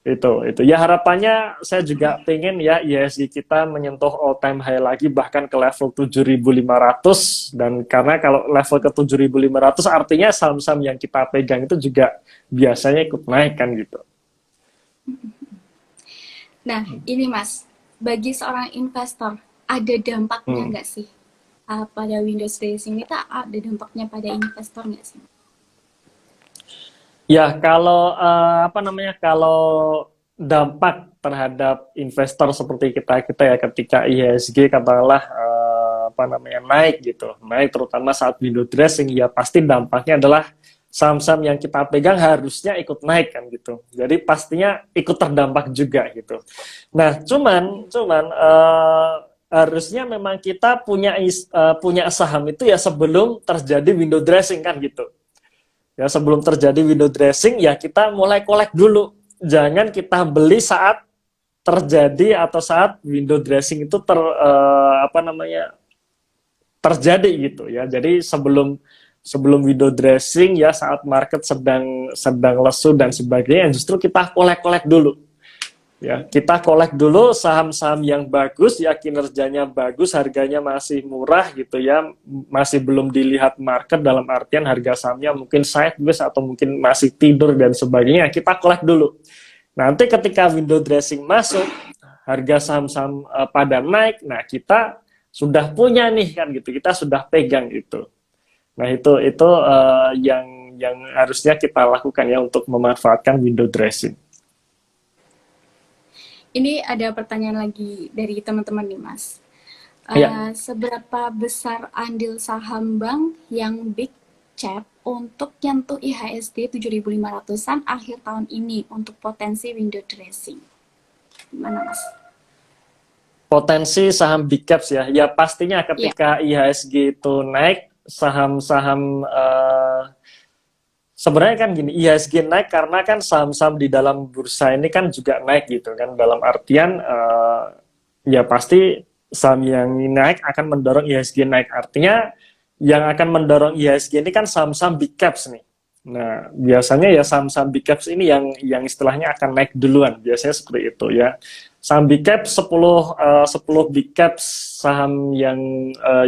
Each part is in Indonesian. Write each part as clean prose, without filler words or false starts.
Itu ya, harapannya saya juga pengen ya IHSG kita menyentuh all time high lagi, bahkan ke level 7.500. Dan karena kalau level ke 7.500 artinya saham-saham yang kita pegang itu juga biasanya ikut naik kan gitu. Nah, ini Mas, bagi seorang investor, ada dampaknya Hmm. nggak sih pada Windows Dressing itu, ada dampaknya pada investor nggak sih? Ya, kalau apa namanya, kalau dampak terhadap investor seperti kita ya, ketika IHSG katakanlah apa namanya naik gitu, naik terutama saat window dressing, ya pasti dampaknya adalah saham-saham yang kita pegang harusnya ikut naik kan gitu. Jadi pastinya ikut terdampak juga gitu. Nah, cuman harusnya memang kita punya saham itu ya sebelum terjadi window dressing kan gitu. Ya, sebelum terjadi window dressing ya kita mulai kolek dulu. Jangan kita beli saat terjadi atau saat window dressing itu apa namanya terjadi gitu ya. Jadi sebelum sebelum window dressing ya, saat market sedang sedang lesu dan sebagainya, justru kita kolek-kolek dulu. Ya, kita kolek dulu saham-saham yang bagus, ya kinerjanya bagus, harganya masih murah gitu ya, masih belum dilihat market dalam artian harga sahamnya mungkin sideways atau mungkin masih tidur dan sebagainya, kita kolek dulu. Nanti ketika window dressing masuk, harga saham-saham pada naik, nah kita sudah punya nih kan gitu, kita sudah pegang gitu. Nah itu yang harusnya kita lakukan ya untuk memanfaatkan window dressing. Ini ada pertanyaan lagi dari teman-teman nih Mas. Ya. Seberapa besar andil saham bank yang big cap untuk nyentuh IHSG 7.500-an akhir tahun ini untuk potensi window dressing? Gimana Mas? Potensi saham big caps ya, ya pastinya Iya, ketika IHSG itu naik, saham-saham sebenarnya kan gini, IHSG naik karena kan saham-saham di dalam bursa ini kan juga naik gitu kan, dalam artian ya pasti saham yang naik akan mendorong IHSG naik, artinya yang akan mendorong IHSG ini kan saham-saham big caps nih. Nah, biasanya ya saham-saham big caps ini yang istilahnya akan naik duluan, biasanya seperti itu ya. Saham big cap 10 big caps saham yang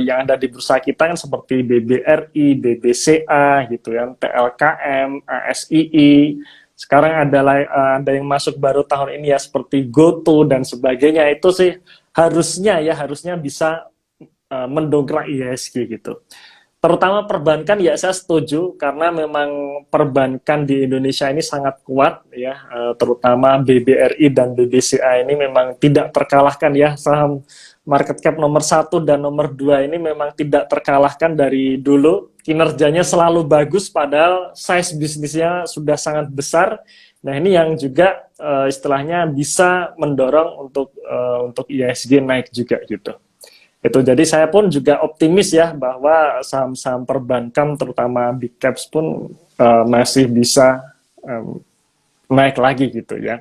ada di bursa kita kan seperti BBRI, BBCA gitu ya, TLKM, ASII. Sekarang ada yang masuk baru tahun ini ya seperti GoTo dan sebagainya. Itu sih harusnya bisa mendongkrak IHSG gitu. Terutama perbankan ya saya setuju, karena memang perbankan di Indonesia ini sangat kuat ya, terutama BBRI dan BBCA ini memang tidak terkalahkan ya, saham market cap nomor 1 dan nomor 2 ini memang tidak terkalahkan dari dulu, kinerjanya selalu bagus padahal size bisnisnya sudah sangat besar. Nah, ini yang juga istilahnya bisa mendorong untuk IHSG naik juga gitu. Itu jadi saya pun juga optimis ya bahwa saham-saham perbankan terutama big caps pun masih bisa naik lagi gitu ya.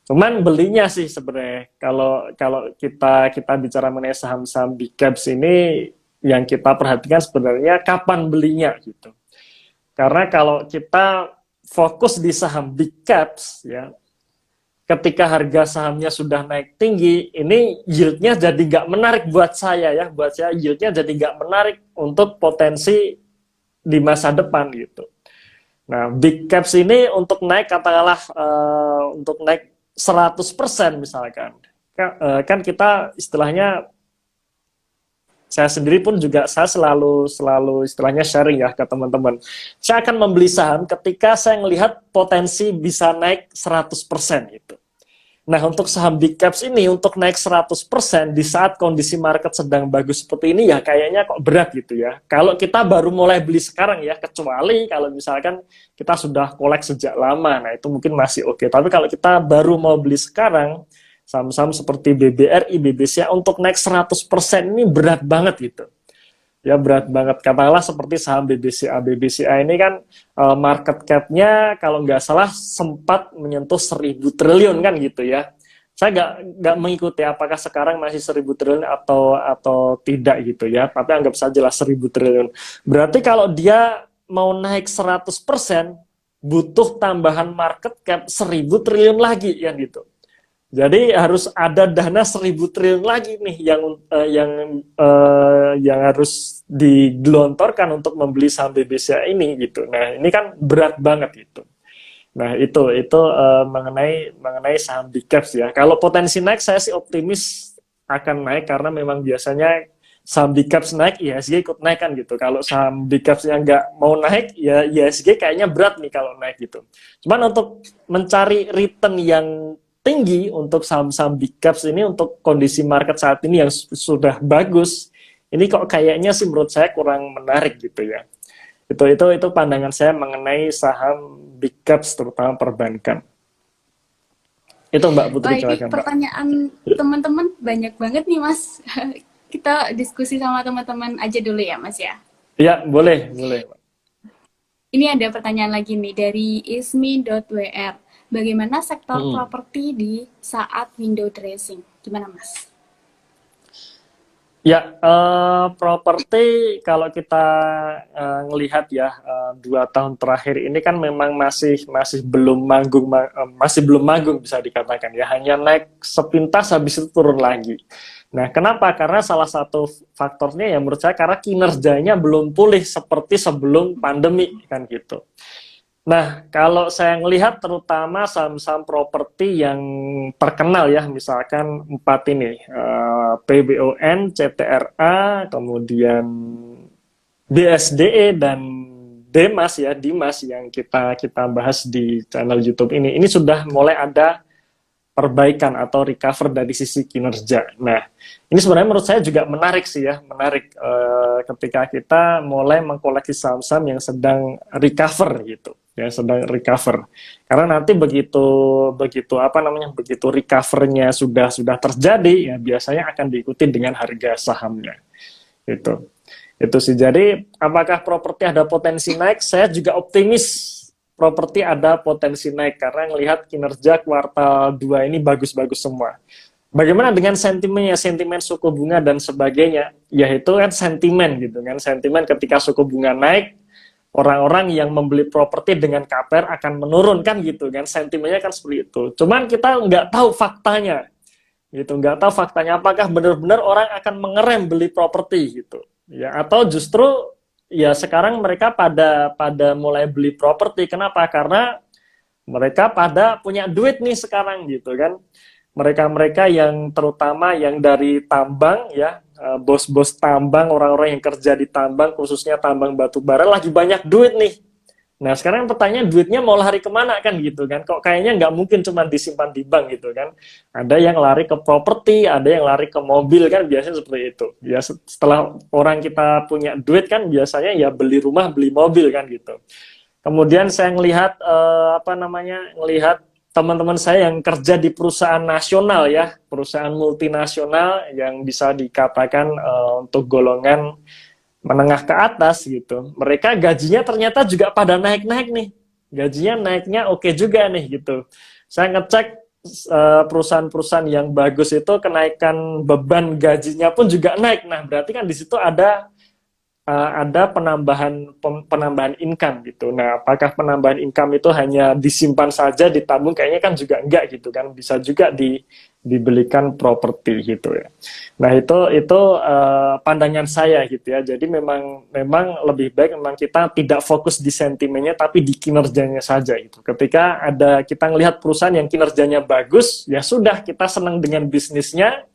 Cuman belinya sih sebenarnya kalau kalau kita bicara mengenai saham-saham big caps ini, yang kita perhatikan sebenarnya kapan belinya gitu. Karena kalau kita fokus di saham big caps ya, ketika harga sahamnya sudah naik tinggi, ini yieldnya jadi nggak menarik buat saya ya. Buat saya yieldnya jadi nggak menarik untuk potensi di masa depan gitu. Nah, big caps ini untuk naik katakanlah untuk naik 100% misalkan. Kan kita istilahnya, saya sendiri pun juga saya selalu istilahnya sharing ya ke teman-teman. Saya akan membeli saham ketika saya melihat potensi bisa naik 100% gitu. Nah, untuk saham big caps ini untuk naik 100% di saat kondisi market sedang bagus seperti ini ya kayaknya kok berat gitu ya. Kalau kita baru mulai beli sekarang ya, kecuali kalau misalkan kita sudah kolek sejak lama, nah itu mungkin masih oke. Tapi kalau kita baru mau beli sekarang, saham-saham seperti BBRI, BBCA untuk naik 100% ini berat banget gitu. Ya berat banget, katakanlah seperti saham BBCA. BBCA ini kan market cap-nya kalau nggak salah sempat menyentuh 1.000 triliun kan gitu ya. Saya nggak mengikuti apakah sekarang masih 1.000 triliun atau tidak gitu ya, tapi anggap saja lah 1.000 triliun. Berarti kalau dia mau naik 100%, butuh tambahan market cap 1.000 triliun lagi kan gitu. Jadi harus ada dana 1.000 triliun lagi nih yang harus digelontorkan untuk membeli saham BBCA ini gitu. Nah ini kan berat banget itu. Nah itu mengenai saham big caps ya. Kalau potensi naik saya sih optimis akan naik karena memang biasanya saham big caps naik, IHSG ikut naik kan gitu. Kalau saham big caps yang nggak mau naik, ya IHSG kayaknya berat nih kalau naik gitu. Cuman untuk mencari return yang tinggi untuk saham-saham big caps ini untuk kondisi market saat ini yang sudah bagus, ini kok kayaknya sih menurut saya kurang menarik gitu ya. Itu pandangan saya mengenai saham big caps terutama perbankan. Itu Mbak Putri Wah, ini silakan Mbak. pertanyaan teman-teman banyak banget nih, Mas. Kita diskusi sama teman-teman aja dulu ya, Mas ya. Ya, boleh, boleh. Ini ada pertanyaan lagi nih dari ismi.wr. Bagaimana sektor Hmm. properti di saat window dressing? Gimana, Mas? Ya, properti kalau kita ngelihat ya 2 tahun terakhir ini kan memang masih belum manggung, masih belum manggung bisa dikatakan ya, hanya naik sepintas habis itu turun lagi. Nah, kenapa? Karena salah satu faktornya ya menurut saya karena kinerjanya belum pulih seperti sebelum pandemi kan gitu. Nah, kalau saya melihat terutama saham-saham properti yang terkenal ya, misalkan 4 ini, PBON, CTRA, kemudian BSDE dan Demas ya, Dimas yang kita bahas di channel YouTube ini sudah mulai ada perbaikan atau recover dari sisi kinerja. Nah, ini sebenarnya menurut saya juga menarik sih ya, menarik ketika kita mulai mengkoleksi saham-saham yang sedang recover gitu, ya sedang recover. Karena nanti begitu recovernya sudah terjadi, ya biasanya akan diikuti dengan harga sahamnya. Itu sih. Jadi, apakah properti ada potensi naik? Saya juga optimis properti ada potensi naik karena melihat kinerja kuartal 2 ini bagus-bagus semua. Bagaimana dengan sentimennya, sentimen suku bunga dan sebagainya? Yaitu kan sentimen gitu kan, sentimen ketika suku bunga naik, orang-orang yang membeli properti dengan KPR akan menurun kan gitu kan, sentimennya kan seperti itu. Cuman kita nggak tahu faktanya, gitu, nggak tahu faktanya apakah benar-benar orang akan mengerem beli properti gitu, ya atau justru ya sekarang mereka pada mulai beli properti. Kenapa? Karena mereka pada punya duit nih sekarang gitu kan. Mereka-mereka yang terutama yang dari tambang ya, bos-bos tambang, orang-orang yang kerja di tambang, khususnya tambang batu bara lagi banyak duit nih. Nah sekarang pertanyaan duitnya mau lari kemana kan gitu kan. Kok kayaknya nggak mungkin cuma disimpan di bank gitu kan. Ada yang lari ke properti, ada yang lari ke mobil kan, biasanya seperti itu. Ya setelah orang kita punya duit kan biasanya ya beli rumah, beli mobil kan gitu. Kemudian saya ngelihat ngelihat teman-teman saya yang kerja di perusahaan nasional ya, perusahaan multinasional yang bisa dikatakan untuk golongan menengah ke atas gitu. Mereka gajinya ternyata juga pada naik-naik nih. Gajinya naiknya oke juga nih gitu. Saya ngecek perusahaan-perusahaan yang bagus itu kenaikan beban gajinya pun juga naik. Nah, berarti kan di situ ada penambahan income gitu. Nah, apakah penambahan income itu hanya disimpan saja, ditabung? Kayaknya kan juga enggak gitu kan. Bisa juga dibelikan properti gitu ya. Nah, itu pandangan saya gitu ya. Jadi memang lebih baik memang kita tidak fokus di sentimennya tapi di kinerjanya saja itu. Ketika kita ngelihat perusahaan yang kinerjanya bagus, ya sudah kita senang dengan bisnisnya.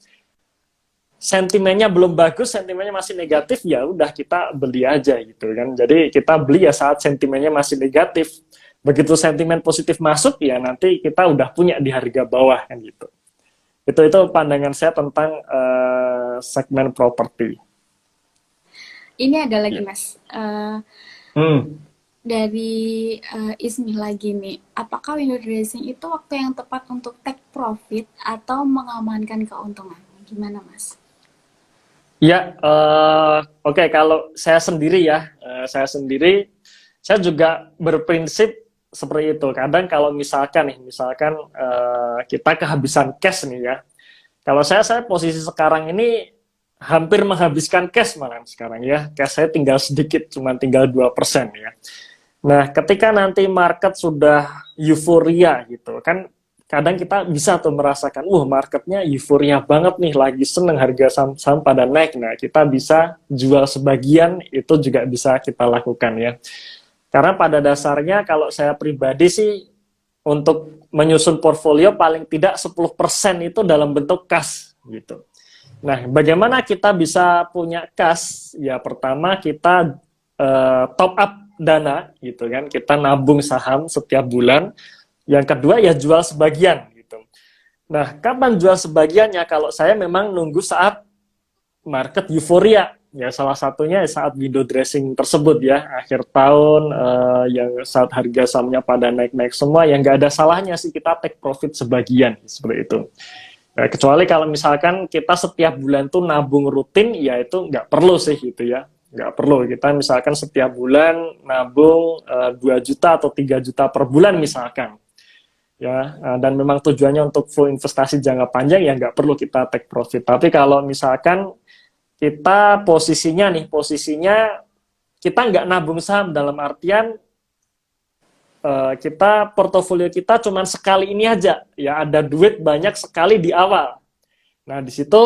Sentimennya belum bagus, sentimennya masih negatif, ya udah kita beli aja gitu kan. Jadi kita beli ya saat sentimennya masih negatif. Begitu sentimen positif masuk, ya nanti kita udah punya di harga bawah kan gitu. Itu pandangan saya tentang segmen properti. Ini ada lagi, Ya. Mas. Hmm. Dari Ismi lagi nih, apakah window dressing itu waktu yang tepat untuk take profit atau mengamankan keuntungan? Gimana, Mas? Ya, oke. Kalau saya sendiri ya, saya juga berprinsip seperti itu. Kadang kalau misalkan kita kehabisan cash nih ya. Kalau saya posisi sekarang ini hampir menghabiskan cash malah sekarang ya. Cash saya tinggal sedikit, cuma tinggal 2% ya. Nah, ketika nanti market sudah euforia gitu kan, kadang kita bisa tuh merasakan, marketnya euforia banget nih, lagi seneng harga saham pada naik. Nah, kita bisa jual sebagian, itu juga bisa kita lakukan ya. Karena pada dasarnya kalau saya pribadi sih, untuk menyusun portfolio paling tidak 10% itu dalam bentuk kas gitu. Nah, bagaimana kita bisa punya kas? Ya, pertama kita top up dana gitu kan, kita nabung saham setiap bulan. Yang kedua ya jual sebagian gitu. Nah, kapan jual sebagiannya? Kalau saya memang nunggu saat market euforia. Ya, salah satunya saat window dressing tersebut ya, akhir tahun yang saat harga sahamnya pada naik-naik semua, yang nggak ada salahnya sih kita take profit sebagian, seperti itu. Nah, kecuali kalau misalkan kita setiap bulan tuh nabung rutin, ya itu nggak perlu sih gitu ya. Nggak perlu, kita misalkan setiap bulan nabung 2 juta atau 3 juta per bulan misalkan. Ya, dan memang tujuannya untuk full investasi jangka panjang, ya nggak perlu kita take profit. Tapi kalau misalkan kita posisinya kita nggak nabung saham, dalam artian kita portofolio kita cuma sekali ini aja, ya ada duit banyak sekali di awal. Nah, di situ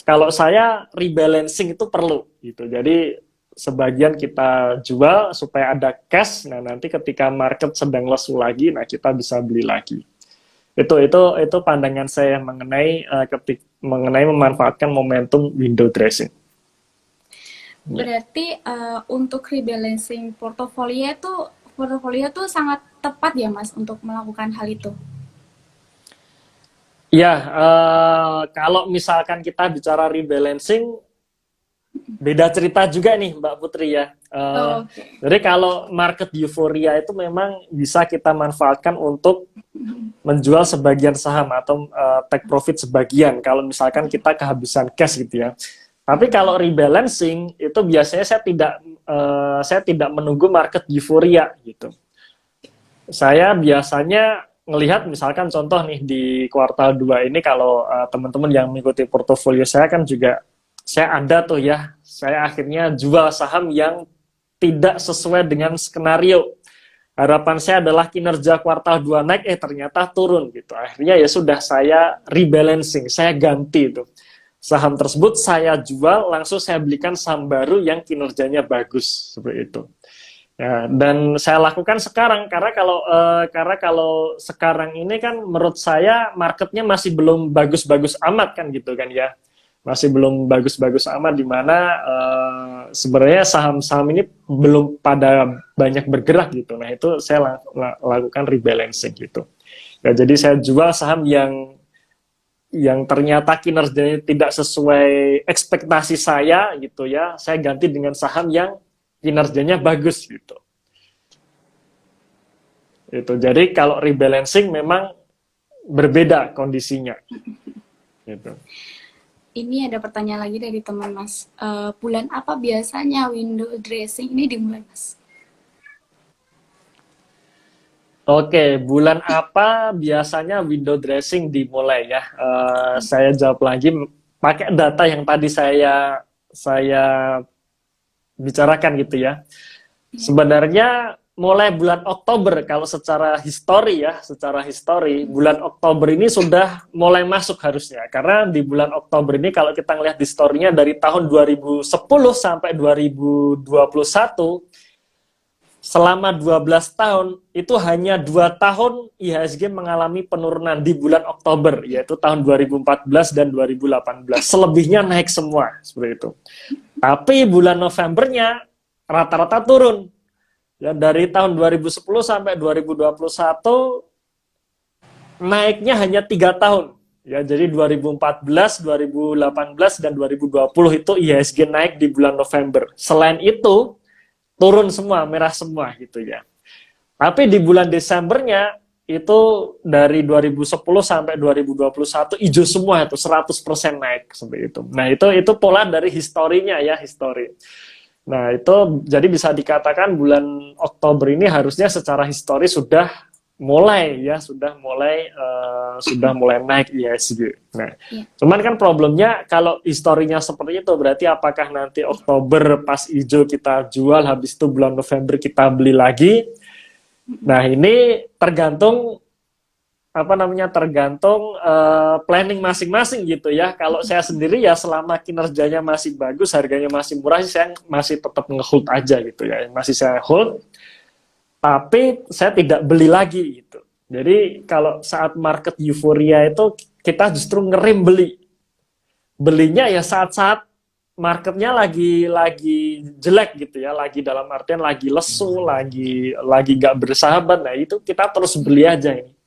kalau saya rebalancing itu perlu gitu. Jadi sebagian kita jual supaya ada cash. Nah, nanti ketika market sedang lesu lagi, nah kita bisa beli lagi. Itu pandangan saya mengenai mengenai memanfaatkan momentum window dressing. Berarti untuk rebalancing portofolio tuh sangat tepat ya Mas untuk melakukan hal itu. Ya, kalau misalkan kita bicara rebalancing, beda cerita juga nih Mbak Putri ya. Okay. Jadi kalau market euforia itu memang bisa kita manfaatkan untuk menjual sebagian saham atau take profit sebagian kalau misalkan kita kehabisan cash gitu ya. Tapi kalau rebalancing itu biasanya saya tidak menunggu market euforia gitu. Saya biasanya ngelihat misalkan contoh nih di kuartal 2 ini, kalau teman-teman yang mengikuti portofolio saya kan juga saya ada tuh ya, saya akhirnya jual saham yang tidak sesuai dengan skenario. Harapan saya adalah kinerja kuartal 2 naik, ternyata turun gitu. Akhirnya ya sudah, saya rebalancing, saya ganti itu. Saham tersebut saya jual, langsung saya belikan saham baru yang kinerjanya bagus, seperti itu. Ya, dan saya lakukan sekarang karena kalau sekarang ini kan menurut saya marketnya masih belum bagus-bagus amat kan gitu kan ya. Masih belum bagus-bagus amat, di mana sebenarnya saham-saham ini belum pada banyak bergerak gitu. Nah, itu saya lakukan rebalancing gitu. Ya, jadi saya jual saham yang ternyata kinerjanya tidak sesuai ekspektasi saya gitu ya. Saya ganti dengan saham yang kinerjanya bagus gitu. Itu. Jadi kalau rebalancing memang berbeda kondisinya. Gitu. Ini ada pertanyaan lagi dari teman Mas. Bulan apa biasanya window dressing ini dimulai Mas? Oke, bulan apa biasanya window dressing dimulai ya? Saya jawab lagi pakai data yang tadi saya bicarakan gitu ya. Sebenarnya mulai bulan Oktober, kalau secara histori bulan Oktober ini sudah mulai masuk harusnya. Karena di bulan Oktober ini kalau kita ngelihat historinya dari tahun 2010 sampai 2021, selama 12 tahun, itu hanya 2 tahun IHSG mengalami penurunan di bulan Oktober, yaitu tahun 2014 dan 2018. Selebihnya naik semua, seperti itu. Tapi bulan Novembernya rata-rata turun. Ya, dari tahun 2010 sampai 2021 naiknya hanya 3 tahun. Ya, jadi 2014, 2018, dan 2020 itu IHSG naik di bulan November. Selain itu, turun semua, merah semua gitu ya. Tapi di bulan Desembernya itu dari 2010 sampai 2021 hijau semua, itu 100% naik seperti itu. Nah, itu pola dari historinya ya, histori. Nah, itu jadi bisa dikatakan bulan Oktober ini harusnya secara histori sudah sudah mulai naik IHSG. Nah, Iya. cuman kan problemnya kalau historinya seperti itu, berarti apakah nanti Oktober pas hijau kita jual, habis itu bulan November kita beli lagi? Nah, ini tergantung planning masing-masing gitu ya. Kalau saya sendiri ya selama kinerjanya masih bagus, harganya masih murah, saya masih tetap nge-hold aja gitu ya. Masih saya hold, tapi saya tidak beli lagi gitu. Jadi kalau saat market euforia itu kita justru ngerem beli. Belinya ya saat-saat marketnya lagi jelek gitu ya, lagi dalam artian lagi lesu, lagi nggak bersahabat. Nah, itu kita terus beli aja ini.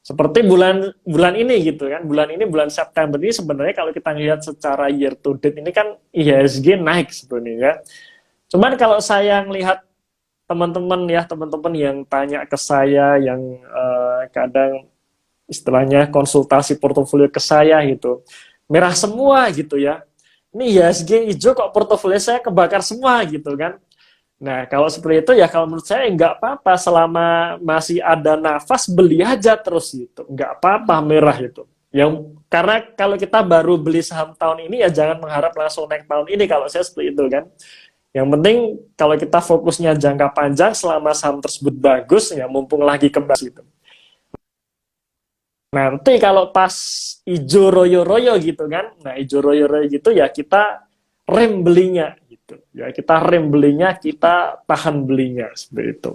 Seperti bulan ini gitu kan, bulan September ini sebenarnya kalau kita lihat secara year to date ini kan IHSG naik sebenarnya ya. Cuman kalau saya melihat teman-teman yang tanya ke saya, yang kadang istilahnya konsultasi portofolio ke saya gitu, merah semua gitu ya. Ini IHSG hijau kok portofolio saya kebakar semua gitu kan. Nah, kalau seperti itu ya kalau menurut saya nggak apa-apa, selama masih ada nafas beli aja terus gitu. Nggak apa-apa merah itu. Karena kalau kita baru beli saham tahun ini ya jangan mengharap langsung naik tahun ini, kalau saya seperti itu kan. Yang penting kalau kita fokusnya jangka panjang, selama saham tersebut bagus ya mumpung lagi kebas gitu. Nanti kalau pas hijau royo-royo gitu kan, nah hijau royo-royo gitu ya kita rem belinya gitu. Ya kita rem belinya, kita tahan belinya seperti itu.